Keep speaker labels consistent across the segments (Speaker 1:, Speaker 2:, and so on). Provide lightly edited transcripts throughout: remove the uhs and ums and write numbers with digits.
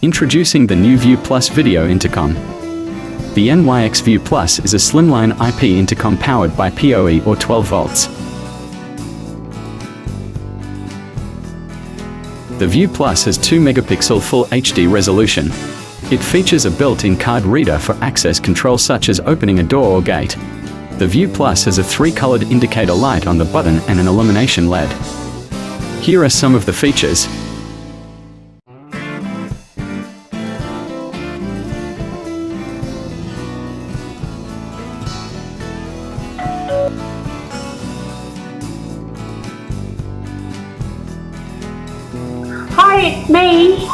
Speaker 1: Introducing the new View Plus video intercom. The NYX View Plus is a slimline IP intercom powered by PoE or 12 volts. The View Plus has 2 megapixel Full HD resolution. It features a built-in card reader for access control such as opening a door or gate. The View Plus has a 3-colored indicator light on the button and an illumination LED. Here are some of the features.
Speaker 2: Hi, it's me.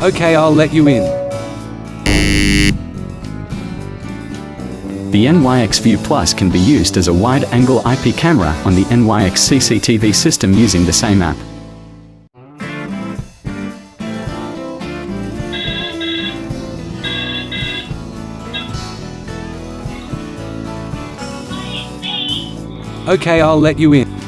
Speaker 3: Okay, I'll let you in.
Speaker 1: The NYX View Plus can be used as a wide-angle IP camera on the NYX CCTV system using the same app.
Speaker 3: Okay, I'll let you in.